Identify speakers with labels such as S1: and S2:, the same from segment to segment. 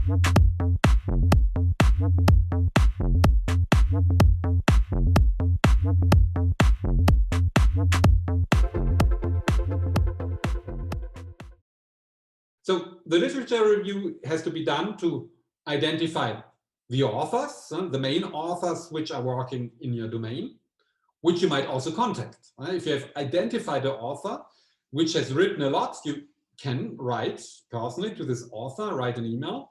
S1: So the literature review has to be done to identify the authors, the main authors which are working in your domain, which you might also contact. If you have identified the author which has written a lot, you can write personally to this author, write an email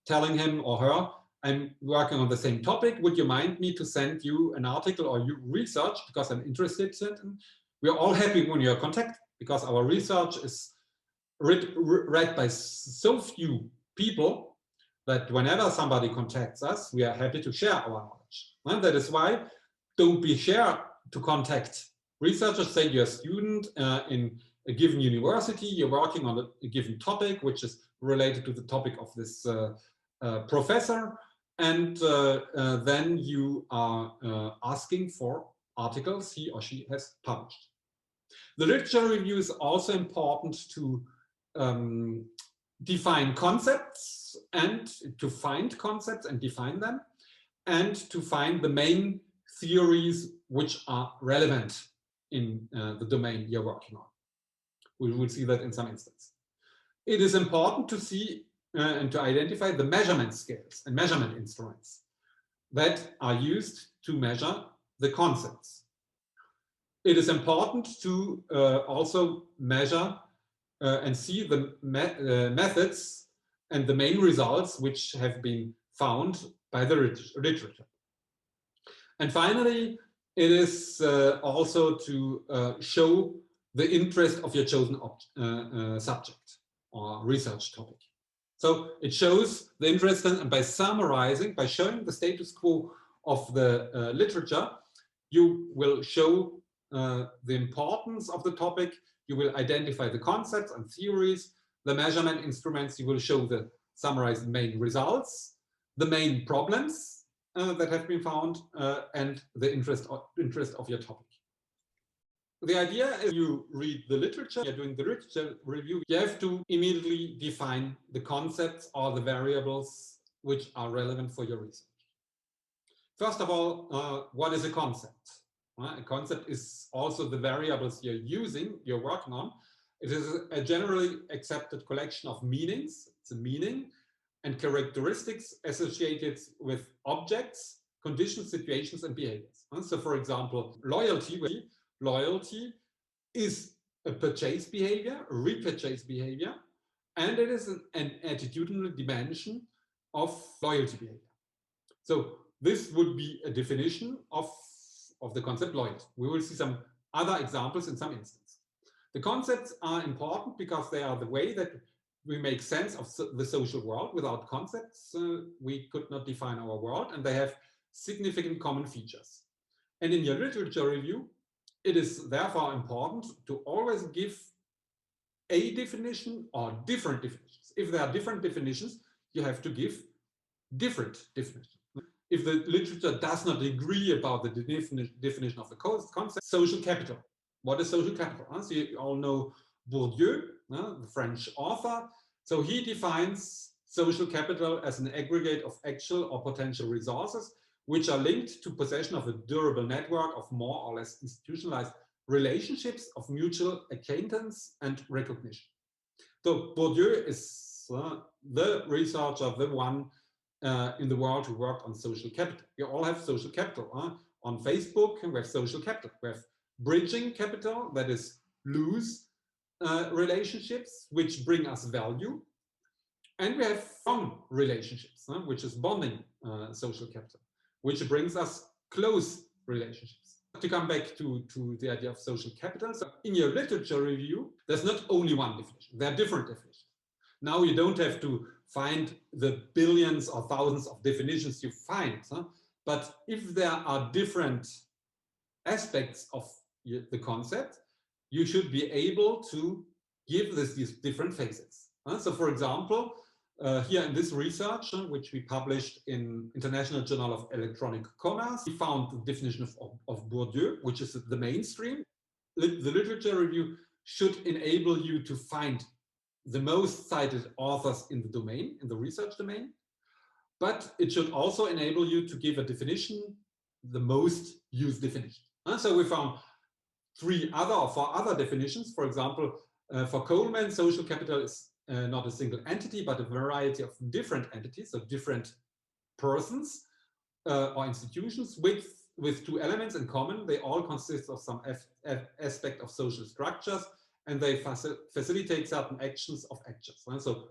S1: telling him or her, I'm working on the same topic. Would you mind me to send you an article or you research because I'm interested in? We're all happy when you're contact because our research is read by so few people that whenever somebody contacts us, we are happy to share our knowledge. And that is why don't be shy to contact researchers. Say you're a student in a given university, you're working on a given topic which is related to the topic of this professor, and then you are asking for articles he or she has published. The literature review is also important to define concepts and to find concepts and define them, and to find the main theories which are relevant in the domain you're working on. We will see that in some instance. It is important to see and to identify the measurement scales and measurement instruments that are used to measure the concepts. It is important to also measure and see the methods and the main results which have been found by the literature. And finally, it is also to show the interest of your chosen subject or research topic. So it shows the interest, and by summarizing, by showing the status quo of the literature, you will show the importance of the topic. You will identify the concepts and theories, the measurement instruments. You will show the summarized main results, the main problems that have been found, and the interest of your topic. The idea is you read the literature, you're doing the literature review, you have to immediately define the concepts or the variables which are relevant for your research. First of all, what is a concept? A concept is also the variables you're using, you're working on. It is a generally accepted collection of meanings. It's a meaning and characteristics associated with objects, conditions, situations, and behaviors. So for example, loyalty is a purchase behavior, a repurchase behavior, and it is an attitudinal dimension of loyalty behavior. So this would be a definition of the concept loyalty. We will see some other examples in some instance. The concepts are important because they are the way that we make sense of the social world. Without concepts, we could not define our world, and they have significant common features. And in your literature review, it is therefore important to always give a definition or different definitions. If there are different definitions, you have to give different definitions. If the literature does not agree about the definition of the concept, social capital. What is social capital? So you all know Bourdieu, the French author. So he defines social capital as an aggregate of actual or potential resources which are linked to possession of a durable network of more or less institutionalized relationships of mutual acquaintance and recognition. So Bourdieu is the researcher, the one in the world who worked on social capital. We all have social capital. On Facebook, we have social capital. We have bridging capital, that is loose relationships, which bring us value. And we have strong relationships, which is bonding social capital, which brings us close relationships. To come back to the idea of social capital, so in your literature review, there's not only one definition, there are different definitions. Now you don't have to find the billions or thousands of definitions you find, but if there are different aspects of the concept, you should be able to give these different phases. So for example, here in this research, which we published in International Journal of Electronic Commerce, we found the definition of Bourdieu, which is the mainstream. The literature review should enable you to find the most cited authors in the domain, in the research domain, but it should also enable you to give a definition, the most used definition. So we found 4 other definitions. For example, for Coleman, social capital is not a single entity, but a variety of different entities, so different persons or institutions with 2 elements in common. They all consist of some aspect of social structures, and they facilitate certain actions of actors. So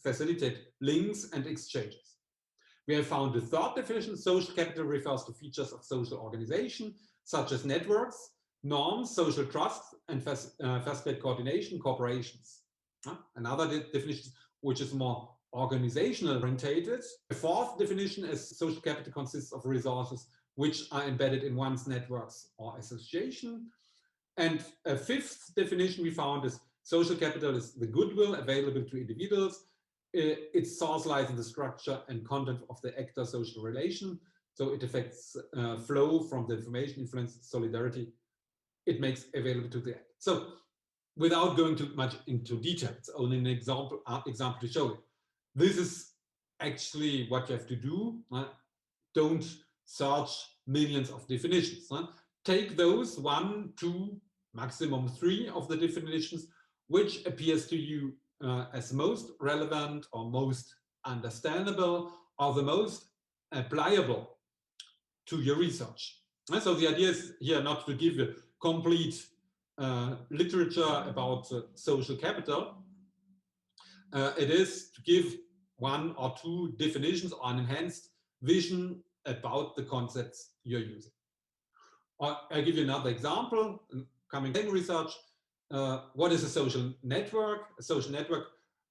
S1: facilitate links and exchanges. We have found the 3rd definition. Social capital refers to features of social organization, such as networks, norms, social trust, and facilitate coordination, corporations. Another definition, which is more organizational orientated. The 4th definition is social capital consists of resources which are embedded in one's networks or association. And a 5th definition we found is social capital is the goodwill available to individuals. Its source lies in the structure and content of the actor-social relation. So it affects flow from the information, influence, solidarity. It makes available to the actor. So without going too much into detail, it's only an example to show you. This is actually what you have to do. Don't search millions of definitions. Take those 1, 2, maximum 3 of the definitions which appears to you as most relevant or most understandable or the most applicable to your research. And so the idea is here not to give you complete literature about social capital. It is to give 1 or 2 definitions or an enhanced vision about the concepts you're using. I'll give you another example. Coming from research, what is a social network? A social network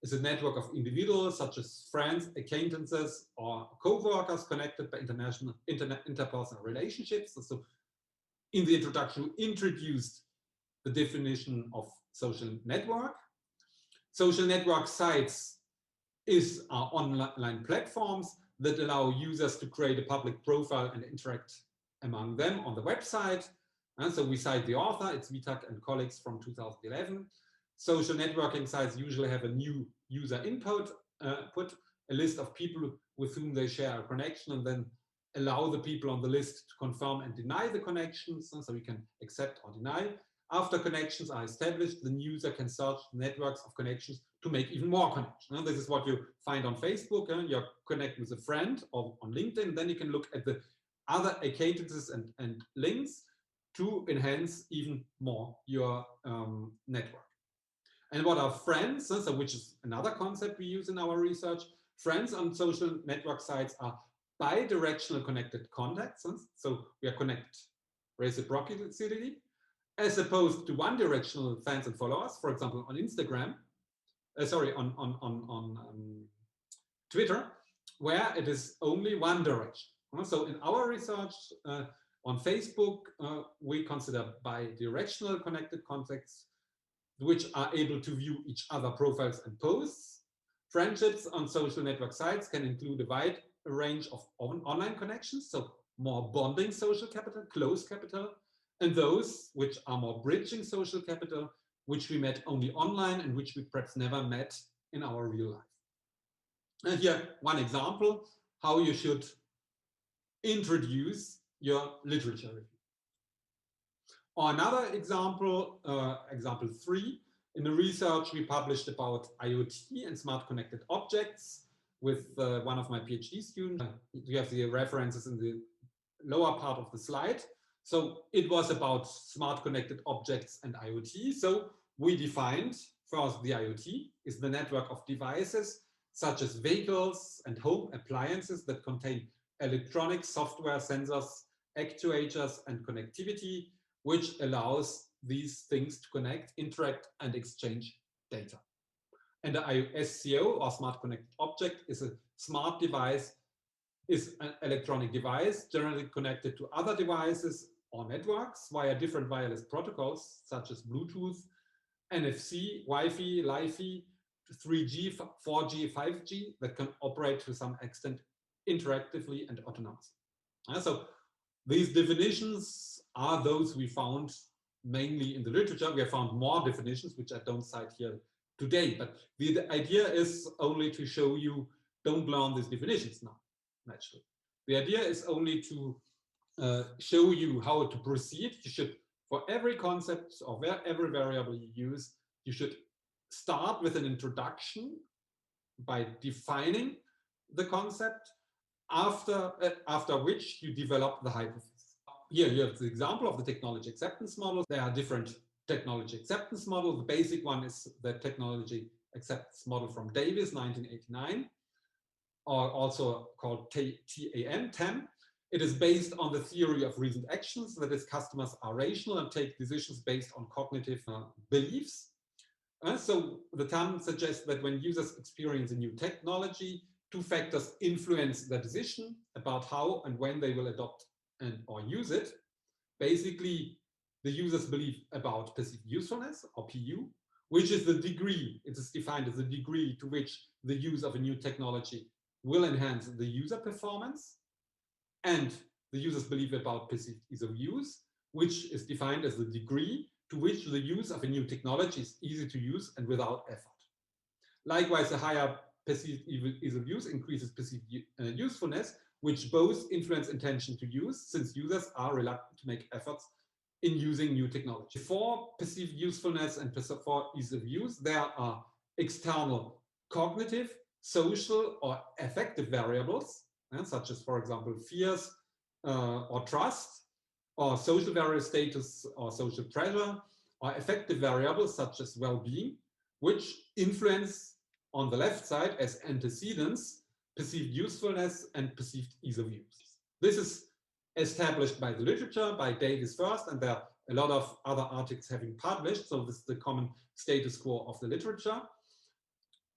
S1: is a network of individuals such as friends, acquaintances, or co-workers connected by interpersonal relationships. So in the introduction, we introduced the definition of social network. Social network sites are online platforms that allow users to create a public profile and interact among them on the website. And so we cite the author, it's Vitak and colleagues from 2011. Social networking sites usually have a new user input, a list of people with whom they share a connection, and then allow the people on the list to confirm and deny the connections. So we can accept or deny. After connections are established, the user can search networks of connections to make even more connections. This is what you find on Facebook. You connect with a friend, or on LinkedIn. Then you can look at the other acquaintances and links to enhance even more your network. And what are friends? So which is another concept we use in our research. Friends on social network sites are bidirectional connected contacts. So we are connected reciprocally, as opposed to one-directional fans and followers. For example, on Instagram, on Twitter, where it is only one direction. So in our research on Facebook, we consider bidirectional connected contacts, which are able to view each other profiles and posts. Friendships on social network sites can include a wide range of online connections, so more bonding social capital, close capital, and those which are more bridging social capital, which we met only online and which we perhaps never met in our real life. And here, one example, how you should introduce your literature review. Or another example, example 3, in the research we published about IoT and smart connected objects with one of my PhD students. You have the references in the lower part of the slide. So it was about smart connected objects and IoT. So we defined first the IoT is the network of devices such as vehicles and home appliances that contain electronic software, sensors, actuators, and connectivity, which allows these things to connect, interact, and exchange data. And the SCO, or smart connected object, is a smart device, is an electronic device generally connected to other devices or networks via different wireless protocols such as Bluetooth, NFC, Wi-Fi, Li-Fi, 3G, 4G, 5G that can operate to some extent interactively and autonomously. So these definitions are those we found mainly in the literature. We have found more definitions, which I don't cite here today. But the idea is only to show you, don't learn these definitions now, naturally. The idea is only to show you how to proceed. You should, for every concept or every variable you use, you should start with an introduction by defining the concept, after which you develop the hypothesis. Here you have the example of the technology acceptance model. There are different technology acceptance models. The basic one is the technology acceptance model from Davis, 1989, or also called TAN. It is based on the theory of reasoned actions, that is, customers are rational and take decisions based on cognitive beliefs. So the TAN suggests that when users experience a new technology, two factors influence the decision about how and when they will adopt and or use it. Basically, the user's belief about perceived usefulness, or PU, which is the degree, it is defined as the degree to which the use of a new technology will enhance the user performance, and the user's belief about perceived ease of use, which is defined as the degree to which the use of a new technology is easy to use and without effort. Likewise, a higher perceived ease of use increases perceived usefulness, which both influence intention to use, since users are reluctant to make efforts in using new technology. For perceived usefulness and for ease of use, there are external cognitive, social, or affective variables, such as, for example, fears or trust, or social variable status or social pressure, or affective variables such as well-being, which influence on the left side as antecedents perceived usefulness and perceived ease of use. This is established by the literature, by Davis first, and there are a lot of other articles having published, so this is the common status quo of the literature,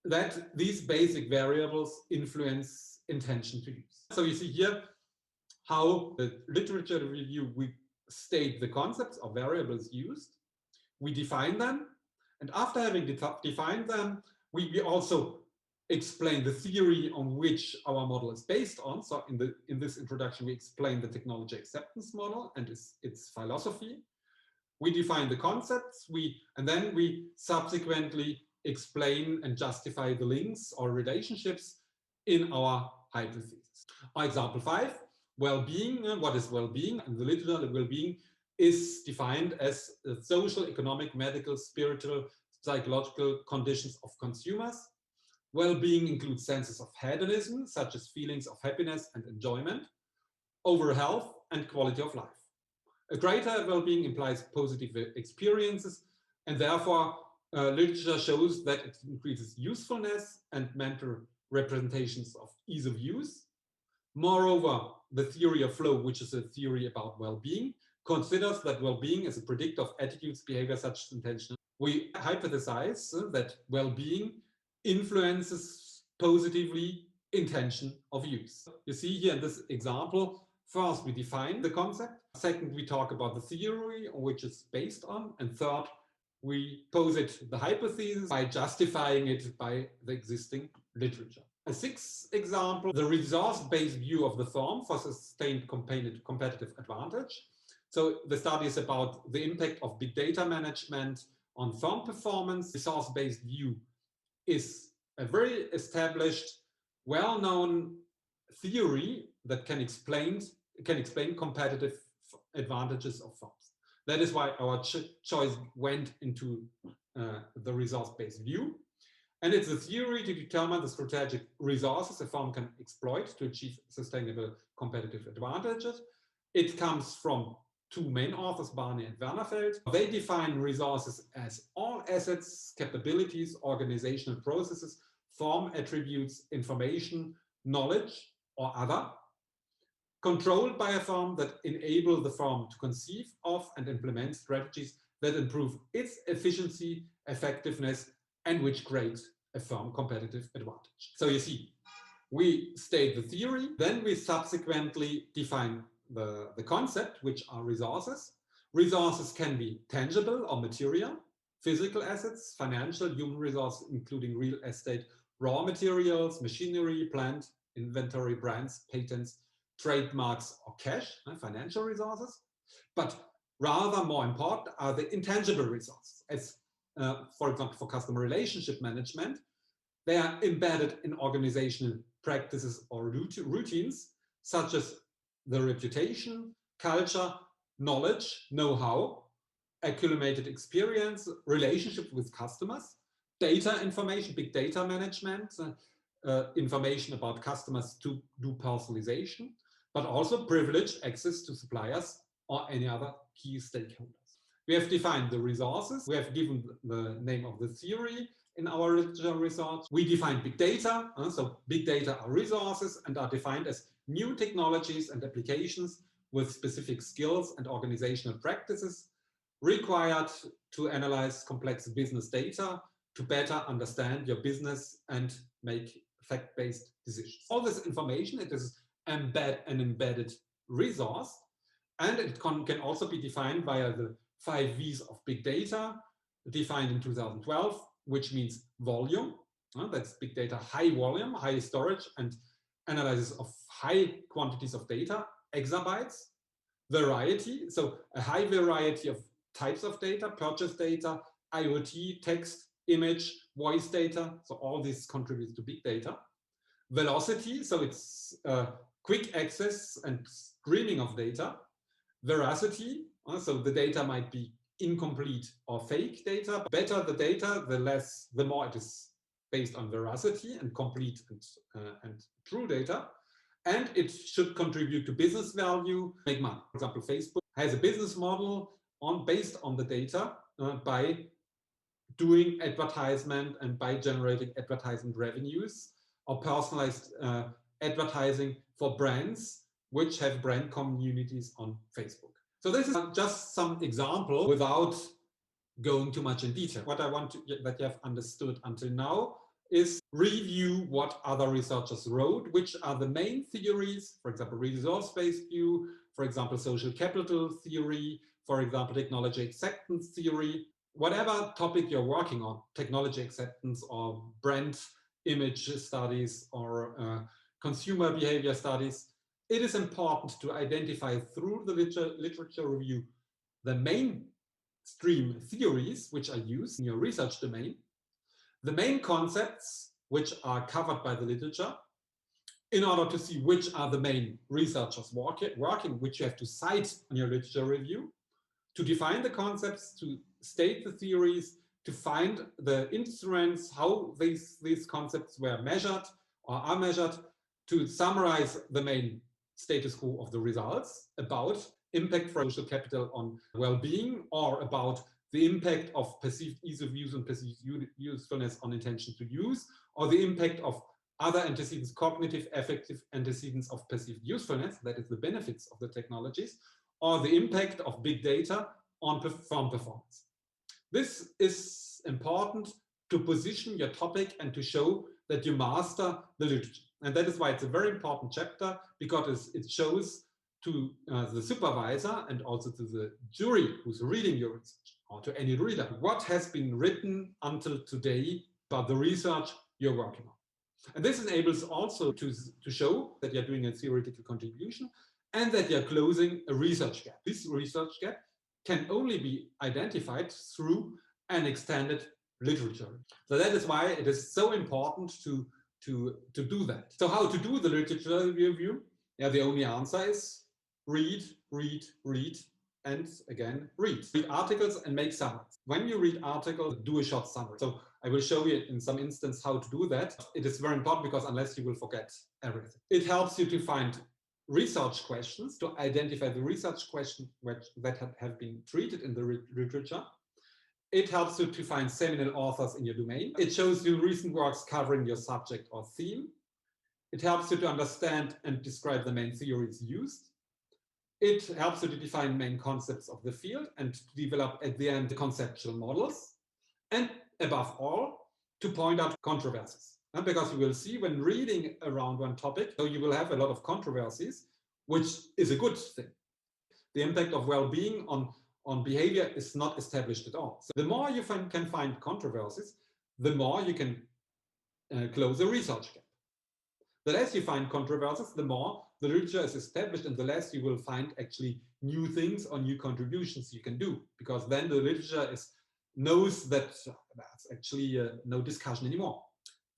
S1: that these basic variables influence intention to use. So you see here how the literature review, we state the concepts of variables used, we define them, and after having defined them, we also explain the theory on which our model is based on. So in this introduction, we explain the technology acceptance model and its philosophy. We define the concepts, and then we subsequently explain and justify the links or relationships in our hypothesis. Example 5, well-being. What is well-being? In the literature, well-being is defined as the social, economic, medical, spiritual, psychological conditions of consumers. Well-being includes senses of hedonism, such as feelings of happiness and enjoyment, over health and quality of life. A greater well-being implies positive experiences, and therefore literature shows that it increases usefulness and mental representations of ease of use. Moreover, the theory of flow, which is a theory about well-being, considers that well-being is a predictor of attitudes, behavior, such as intention. We hypothesize that well-being influences positively intention of use. You see here in this example, first we define the concept, second we talk about the theory on which it's based on, and third we posit the hypothesis by justifying it by the existing literature. A sixth example, the resource-based view of the firm for sustained competitive advantage. So the study is about the impact of big data management on firm performance. Resource-based view is a very established, well-known theory that can explain competitive advantages of firms. That is why our choice went into the resource-based view. And it's a theory to determine the strategic resources a firm can exploit to achieve sustainable competitive advantages. It comes from two main authors, Barney and Wernerfeld. They define resources as all assets, capabilities, organizational processes, firm attributes, information, knowledge, or other, controlled by a firm that enable the firm to conceive of and implement strategies that improve its efficiency, effectiveness, and which create a firm competitive advantage. So you see, we state the theory, then we subsequently define the concept, which are resources. Resources can be tangible or material, physical assets, financial, human resources, including real estate, raw materials, machinery, plant, inventory, brands, patents, trademarks, or cash, financial resources. But rather more important are the intangible resources, as for example, for customer relationship management, they are embedded in organizational practices or routines, such as the reputation, culture, knowledge, know-how, accumulated experience, relationship with customers, data information, big data management, information about customers to do personalization, but also privileged access to suppliers or any other key stakeholders. We have defined the resources. We have given the name of the theory in our literature research. We define big data. So big data are resources and are defined as new technologies and applications with specific skills and organizational practices required to analyze complex business data to better understand your business and make fact-based decisions. All this information, it is an embedded resource, and it can also be defined via the 5 V's of big data, defined in 2012, which means volume. That's big data, high volume, high storage, and analysis of high quantities of data, exabytes. Variety, so a high variety of types of data, purchase data, IoT, text, image, voice data. So all this contributes to big data. Velocity, so it's quick access and streaming of data. Veracity, so the data might be incomplete or fake data. Better the data, the more it is based on veracity and complete and true data. And it should contribute to business value, make money. For example, Facebook has a business model based on the data by doing advertisement and by generating advertisement revenues or personalized advertising for brands which have brand communities on Facebook. So this is just some example without going too much in detail. What I want that you have understood until now is review what other researchers wrote, which are the main theories, for example, resource-based view, for example, social capital theory, for example, technology acceptance theory, whatever topic you're working on, technology acceptance or brand image studies or consumer behavior studies, it is important to identify through the literature review the mainstream theories which are used in your research domain, the main concepts which are covered by the literature, in order to see which are the main researchers working, which you have to cite in your literature review, to define the concepts, to state the theories, to find the instruments, how these concepts were measured or are measured, to summarize the main status quo of the results about impact for social capital on well-being, or about the impact of perceived ease of use and perceived usefulness on intention to use, or the impact of other antecedents, cognitive, affective antecedents of perceived usefulness, that is the benefits of the technologies, or the impact of big data on farm performance. This is important to position your topic and to show that you master the literature. And that is why it's a very important chapter, because it shows to the supervisor and also to the jury who's reading your research, or to any reader, what has been written until today about the research you're working on. And this enables also to show that you're doing a theoretical contribution and that you're closing a research gap. This research gap can only be identified through an extended literature. So that is why it is so important to do that. So how to do the literature review? Yeah, the only answer is read, read, read, and again, read. Read articles and make summaries. When you read articles, do a short summary. So I will show you in some instance how to do that. It is very important because unless you will forget everything. It helps you to find research questions, to identify the research questions that have been treated in the literature. It helps you to find seminal authors in your domain. It shows you recent works covering your subject or theme. It helps you to understand and describe the main theories used. It helps you to define main concepts of the field and to develop at the end conceptual models. And above all, to point out controversies. Because you will see when reading around one topic, so you will have a lot of controversies, which is a good thing. The impact of well-being on behavior is not established at all. So the more you can find controversies, the more you can close a research gap. The less you find controversies, the more the literature is established and the less you will find actually new things or new contributions you can do, because then the literature is knows that that's actually no discussion anymore.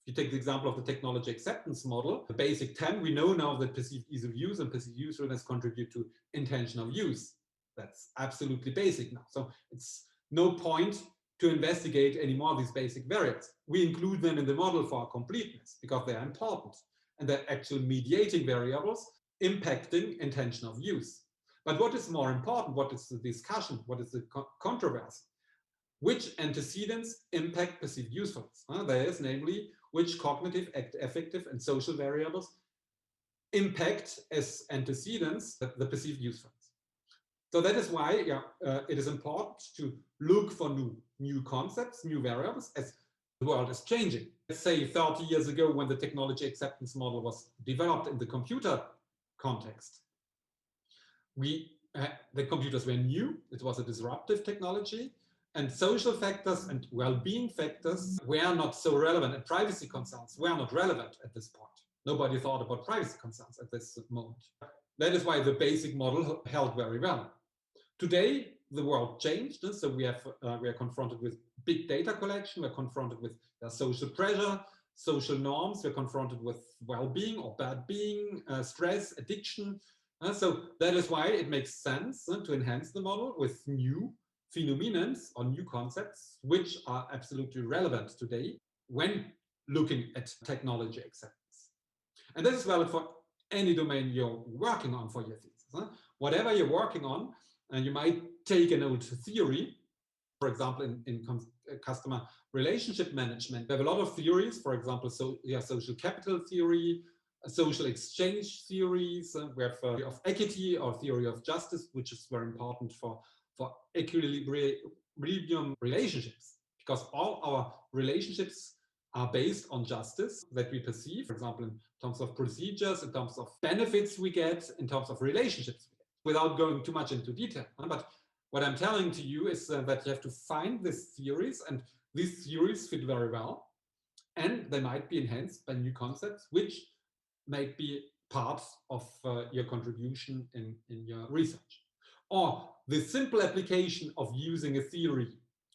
S1: If you take the example of the technology acceptance model, the basic 10, we know now that perceived ease of use and perceived usefulness contribute to intentional use. That's absolutely basic now. So it's no point to investigate any more of these basic variables. We include them in the model for completeness because they are important and they're actually mediating variables impacting intention of use. But what is more important? What is the discussion? What is the controversy? Which antecedents impact perceived usefulness? There is, namely, which cognitive, affective, and social variables impact as antecedents the perceived usefulness. So that is why it is important to look for new concepts, new variables, as the world is changing. Let's say 30 years ago, when the technology acceptance model was developed in the computer context, the computers were new, it was a disruptive technology, and social factors and well-being factors were not so relevant, and privacy concerns were not relevant at this point. Nobody thought about privacy concerns at this moment. That is why the basic model held very well. Today, the world changed, so we are confronted with big data collection, we're confronted with social pressure, social norms, we're confronted with well-being or bad being, stress, addiction. So that is why it makes sense to enhance the model with new phenomena or new concepts, which are absolutely relevant today when looking at technology acceptance. And this is valid for any domain you're working on for your thesis. Whatever you're working on, and you might take an old theory, for example, in customer relationship management. We have a lot of theories, for example, social capital theory, social exchange theories. We have theory of equity or theory of justice, which is very important for equilibrium relationships, because all our relationships are based on justice that we perceive, for example, in terms of procedures, in terms of benefits we get, in terms of relationships we get, without going too much into detail. But what I'm telling to you is that you have to find these theories, and these theories fit very well, and they might be enhanced by new concepts, which might be part of your contribution in your research. Or the simple application of using a theory,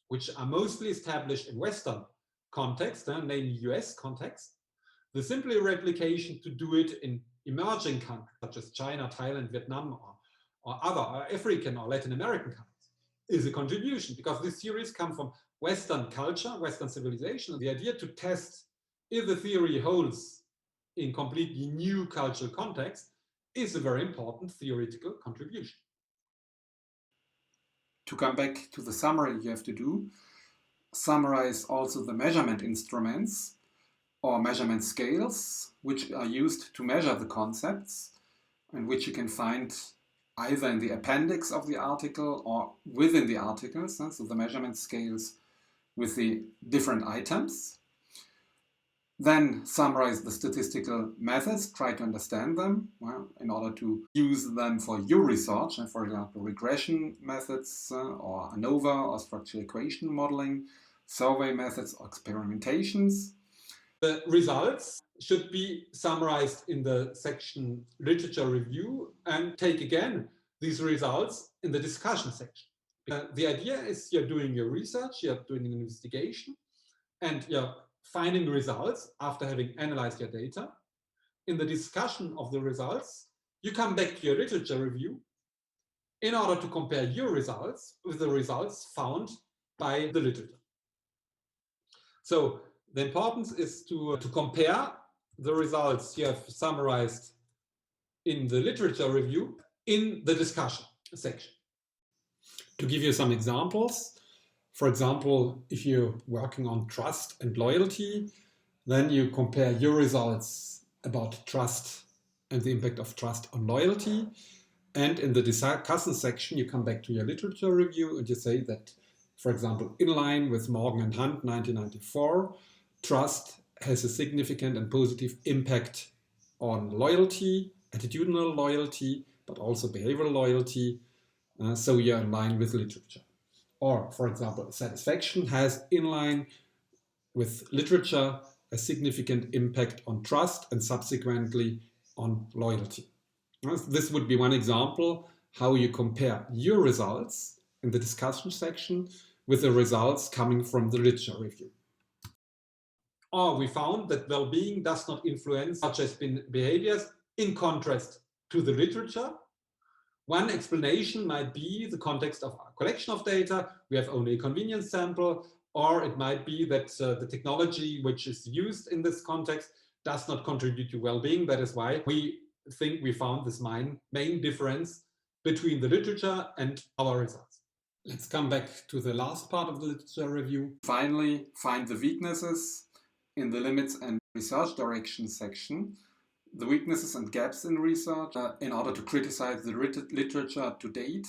S1: which are mostly established in Western context, namely US context, the simple replication to do it in emerging countries such as China, Thailand, Vietnam, or other African or Latin American countries is a contribution, because these theories come from Western culture, Western civilization. The idea to test if the theory holds in completely new cultural context is a very important theoretical contribution.
S2: To come back to the summary you have to do, summarize also the measurement instruments or measurement scales which are used to measure the concepts, and which you can find either in the appendix of the article or within the articles, so the measurement scales with the different items. Then summarize the statistical methods, try to understand them in order to use them for your research, and for example, regression methods or ANOVA or structural equation modeling, survey methods or experimentations.
S1: The results should be summarized in the section literature review, and take again these results in the discussion section. The idea is you're doing your research, you're doing an investigation, and you're finding results after having analyzed your data. In the discussion of the results, you come back to your literature review in order to compare your results with the results found by the literature. So the importance is to compare the results you have summarized in the literature review in the discussion section. To give you some examples, for example, if you're working on trust and loyalty, then you compare your results about trust and the impact of trust on loyalty. And in the discussion section, you come back to your literature review and you say that, for example, in line with Morgan and Hunt 1994, trust has a significant and positive impact on loyalty, attitudinal loyalty, but also behavioral loyalty. So you're in line with literature. Or, for example, satisfaction has, in line with literature, a significant impact on trust and subsequently on loyalty. This would be one example how you compare your results in the discussion section with the results coming from the literature review. Or we found that well-being does not influence such as behaviors in contrast to the literature. One explanation might be the context of our collection of data. We have only a convenience sample, or it might be that the technology which is used in this context does not contribute to well-being. That is why we think we found this main difference between the literature and our results. Let's come back to the last part of the literature review.
S2: Finally, find the weaknesses in the limits and research direction section, the weaknesses and gaps in research in order to criticize the literature to date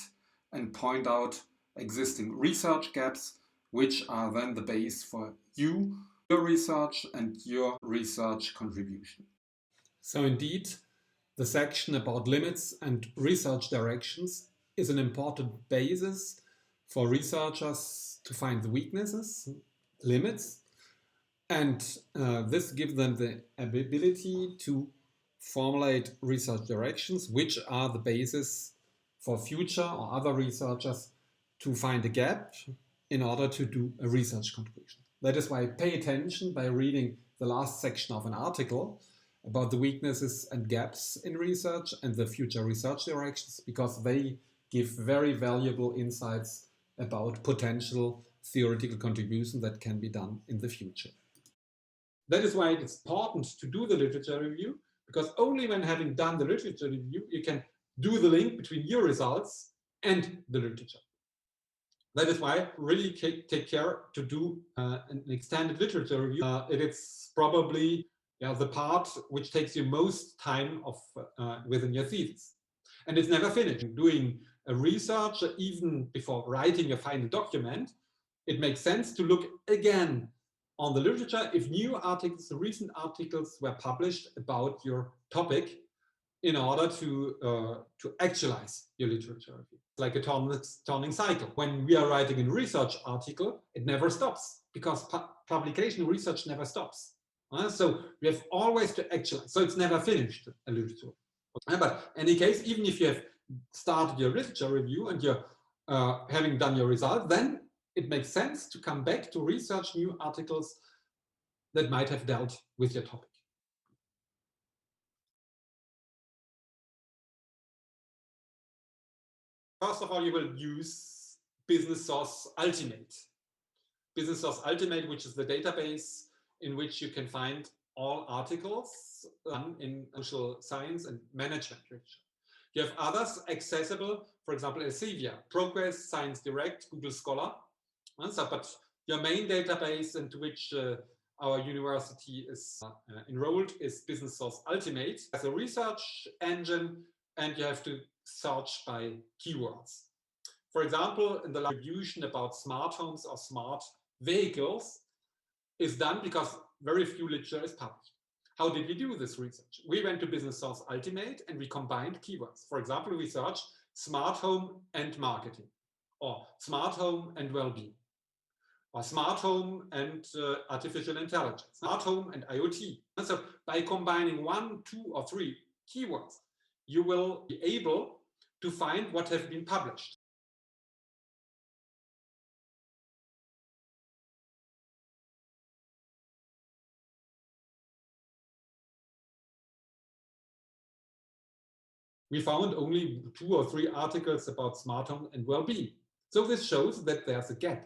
S2: and point out existing research gaps, which are then the base for your research and your research contribution.
S1: So indeed, the section about limits and research directions is an important basis for researchers to find the weaknesses, limits, and this gives them the ability to formulate research directions, which are the basis for future or other researchers to find a gap in order to do a research contribution. That is why pay attention by reading the last section of an article about the weaknesses and gaps in research and the future research directions, because they give very valuable insights about potential theoretical contribution that can be done in the future. That is why it's important to do the literature review, because only when having done the literature review, you can do the link between your results and the literature. That is why really take care to do an extended literature review. It is probably the part which takes you most time within your thesis. And it's never finished. Doing a research, even before writing a final document, it makes sense to look again on the literature if new articles, recent articles were published about your topic in order to actualize your literature review. It's like a turning cycle. When we are writing a research article, it never stops because publication research never stops. So we have always to actualize. So it's never finished, a literature. But in any case, even if you have started your literature review and you're having done your result, then it makes sense to come back to research new articles that might have dealt with your topic. First of all, you will use Business Source Ultimate. Business Source Ultimate, which is the database in which you can find all articles in social science and management literature. You have others accessible, for example, Elsevier, Progress, Science Direct, Google Scholar. But your main database into which our university is enrolled is Business Source Ultimate as a research engine, and you have to search by keywords. For example, in the distribution about smart homes or smart vehicles is done because very few literature is published. How did we do this research? We went to Business Source Ultimate and we combined keywords. For example, we searched smart home and marketing, or smart home and well-being, or smart home and artificial intelligence, smart home and IoT. And so by combining 1, 2, or 3 keywords, you will be able to find what have been published. We found only 2 or 3 articles about smart home and well-being. So this shows that there's a gap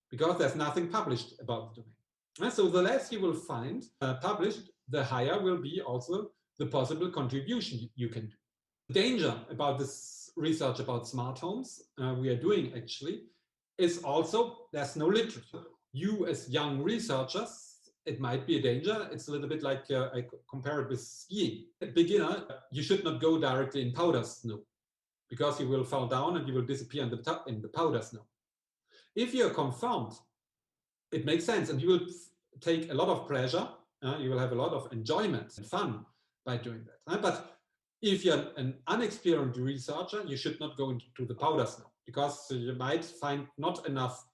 S1: because there's nothing published about the domain. And so the less you will find published, the higher will be also the possible contribution you can do. The danger about this research about smart homes we are doing actually is also there's no literature. You as young researchers, it might be a danger. It's a little bit like I compare it with skiing. A beginner, you should not go directly in powder snow because you will fall down and you will disappear in the powder snow. If you're confirmed, it makes sense and you will take a lot of pleasure. You will have a lot of enjoyment and fun by doing that. But if you're an unexperienced researcher, you should not go into the powder snow because you might find not enough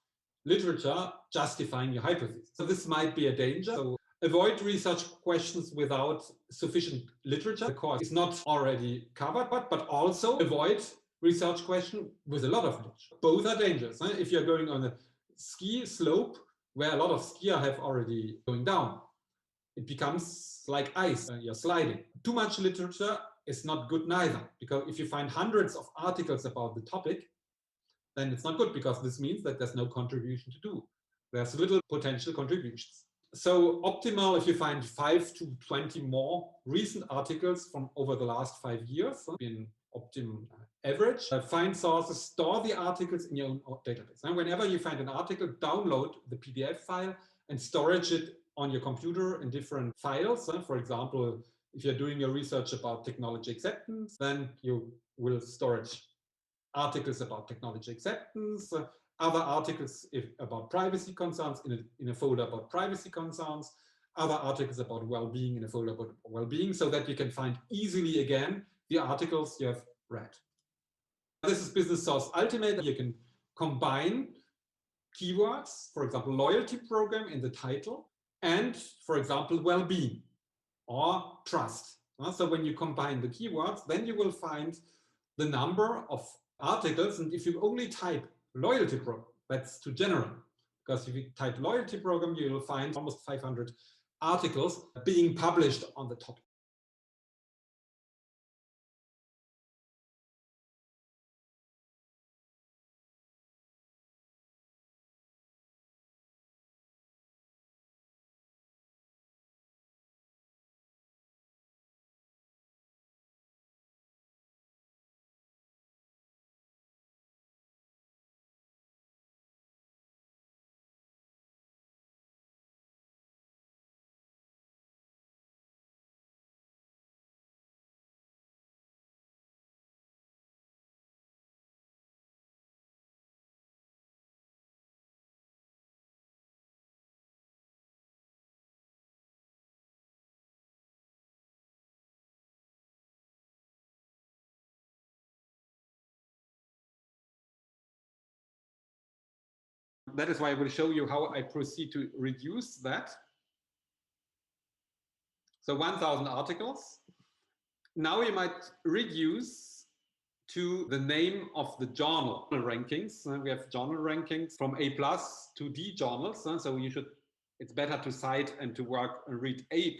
S1: literature justifying your hypothesis. So this might be a danger. So avoid research questions without sufficient literature. The course is not already covered, but also avoid research question with a lot of literature. Both are dangerous. If you're going on a ski slope where a lot of skiers have already going down. It becomes like ice, you're sliding. Too much literature is not good neither, because if you find hundreds of articles about the topic, then it's not good, because this means that there's no contribution to do. There's little potential contributions. So optimal if you find 5 to 20 more recent articles from over the last 5 years in optimum average. Find sources, store the articles in your own database. And whenever you find an article, download the PDF file and storage it on your computer in different files. For example, if you're doing your research about technology acceptance, then you will storage articles about technology acceptance, other articles about privacy concerns in a folder about privacy concerns, other articles about well-being in a folder about well-being, so that you can find easily again the articles you have read. This is Business Source Ultimate. You can combine keywords, for example, loyalty program in the title, and, for example, well-being or trust. So when you combine the keywords, then you will find the number of articles. And if you only type loyalty program, that's too general, because if you type loyalty program, you will find almost 500 articles being published on the topic. That is why I will show you how I proceed to reduce that. So 1,000 articles. Now you might reduce to the name of the journal rankings. We have journal rankings from A+ to D journals. So it's better to cite and to work and read A+,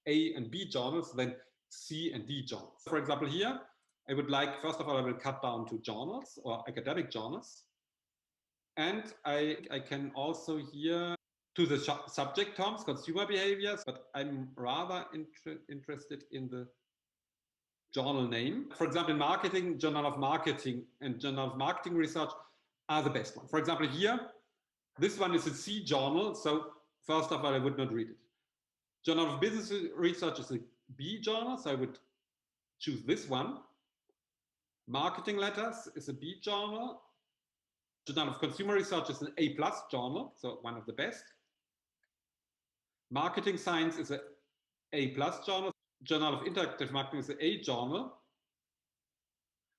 S1: A and B journals than C and D journals. For example, here, I would like, first of all, I will cut down to journals or academic journals. And I can also here to the subject terms, consumer behaviors, but I'm rather interested in the journal name. For example, in marketing, Journal of Marketing and Journal of Marketing Research are the best ones. For example, here, this one is a C journal, so first of all, I would not read it. Journal of Business Research is a B journal, so I would choose this one. Marketing Letters is a B journal. Journal of Consumer Research is an A+ journal, so one of the best. Marketing Science is an A+ journal. Journal of Interactive Marketing is an A journal.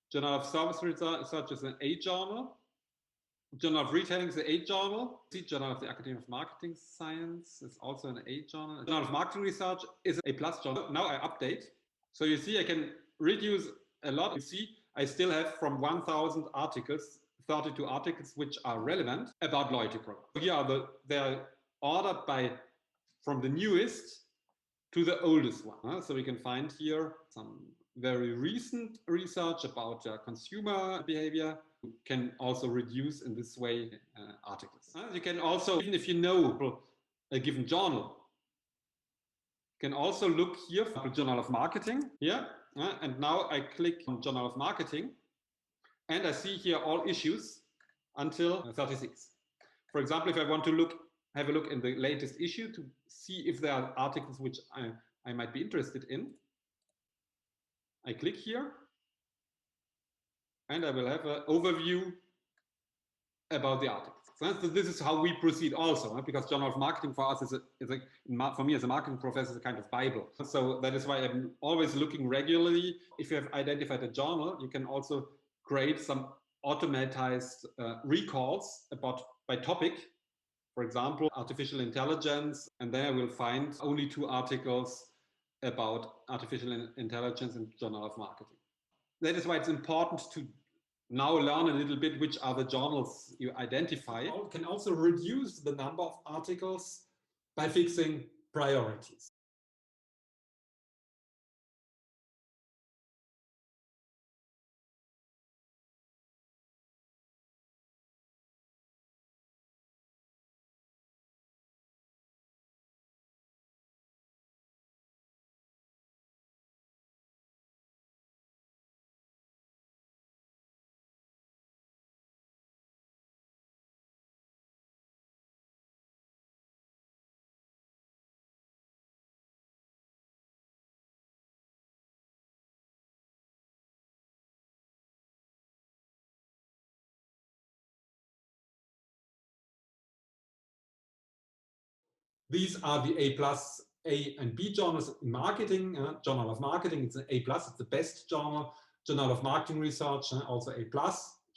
S1: Journal of Service Research is an A journal. Journal of Retailing is an A journal. The Journal of the Academy of Marketing Science is also an A journal. Journal of Marketing Research is an A+ journal. Now I update. So you see I can reduce a lot. You see I still have from 1,000 articles 32 articles which are relevant about loyalty program. Here they're ordered from the newest to the oldest one. So we can find here some very recent research about consumer behavior. You can also reduce in this way articles. You can also, even if you know a given journal, you can also look here for the Journal of Marketing here. And now I click on Journal of Marketing. And I see here all issues until 36. For example, if I want to have a look in the latest issue to see if there are articles which I might be interested in, I click here and I will have an overview about the articles. So this is how we proceed also, because Journal of Marketing for us for me as a marketing professor is a kind of Bible. So that is why I'm always looking regularly. If you have identified a journal, you can also create some automatized recalls by topic. For example, artificial intelligence, and then I will find only 2 articles about artificial intelligence in Journal of Marketing. That is why it's important to now learn a little bit which are the journals you identify. You can also reduce the number of articles by fixing priorities. These are the A and B journals in marketing. Journal of Marketing, it's an A+, it's the best journal. Journal of Marketing Research, also A+.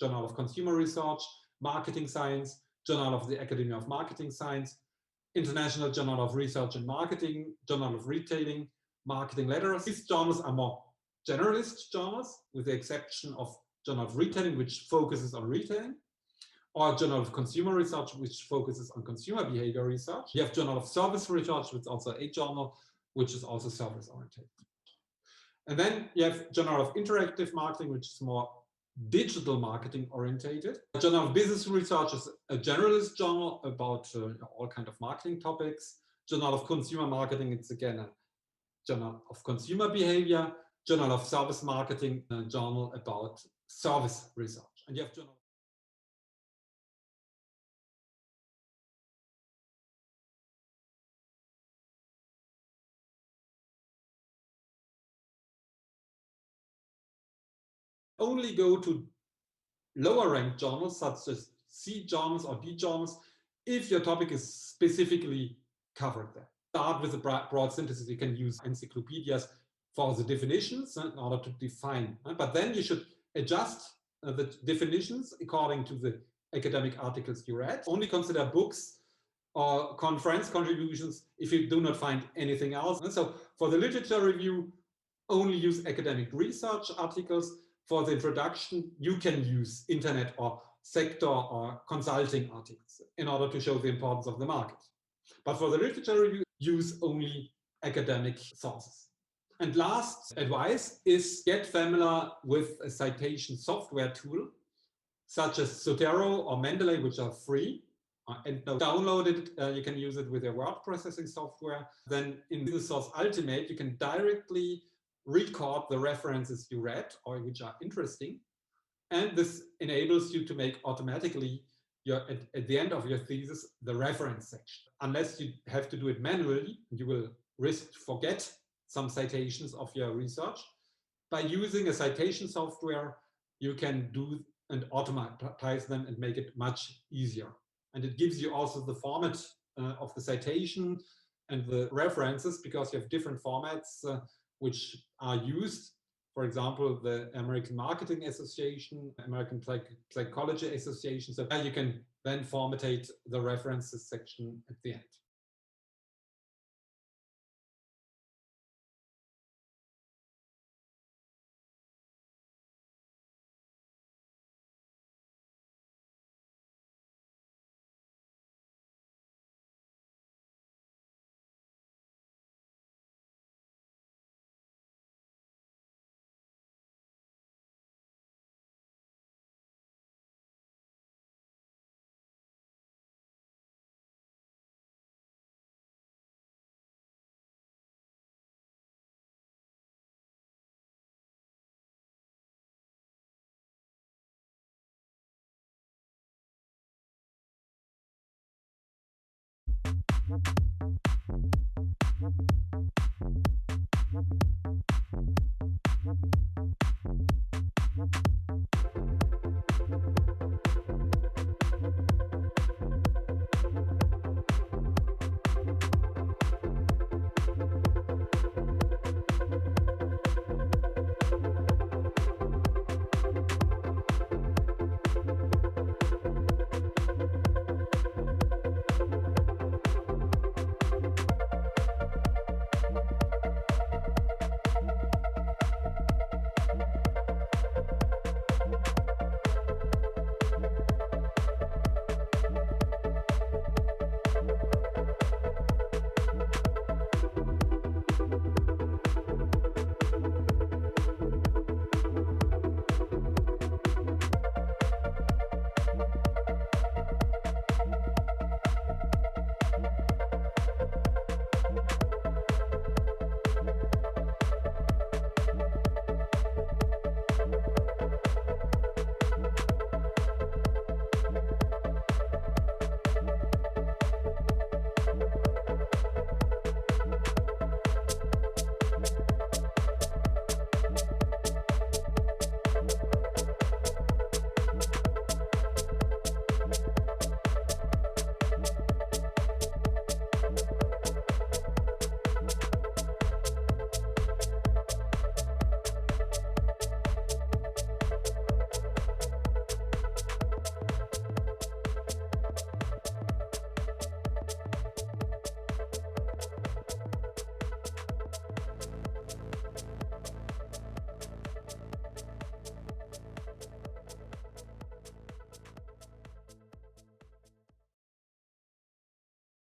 S1: Journal of Consumer Research, Marketing Science, Journal of the Academy of Marketing Science, International Journal of Research and Marketing, Journal of Retailing, Marketing Letters. These journals are more generalist journals, with the exception of Journal of Retailing, which focuses on retailing, or Journal of Consumer Research, which focuses on consumer behavior research. You have Journal of Service Research, which is also a journal, which is also service-oriented. And then you have Journal of Interactive Marketing, which is more digital marketing orientated. Journal of Business Research is a generalist journal about all kinds of marketing topics. Journal of Consumer Marketing, it's again a journal of consumer behavior. Journal of Service Marketing, a journal about service research. And you have Journal only go to lower ranked journals such as C journals or D journals if your topic is specifically covered there. Start with a broad synthesis. You can use encyclopedias for the definitions in order to define, but then you should adjust the definitions according to the academic articles you read. Only consider books or conference contributions if you do not find anything else. And so for the literature review, only use academic research articles. For the introduction, you can use internet or sector or consulting articles in order to show the importance of the market. But for the literature review, use only academic sources. And last advice is get familiar with a citation software tool, such as Zotero or Mendeley, which are free. And now download it, you can use it with your word processing software. Then in Business Source Ultimate, you can directly record the references you read or which are interesting. And this enables you to make automatically at the end of your thesis, the reference section. Unless you have to do it manually, you will risk to forget some citations of your research. By using a citation software, you can do and automatize them and make it much easier. And it gives you also the format of the citation and the references, because you have different formats which are used. For example, the American Marketing Association, American Psychology Association. So you can then format the references section at the end.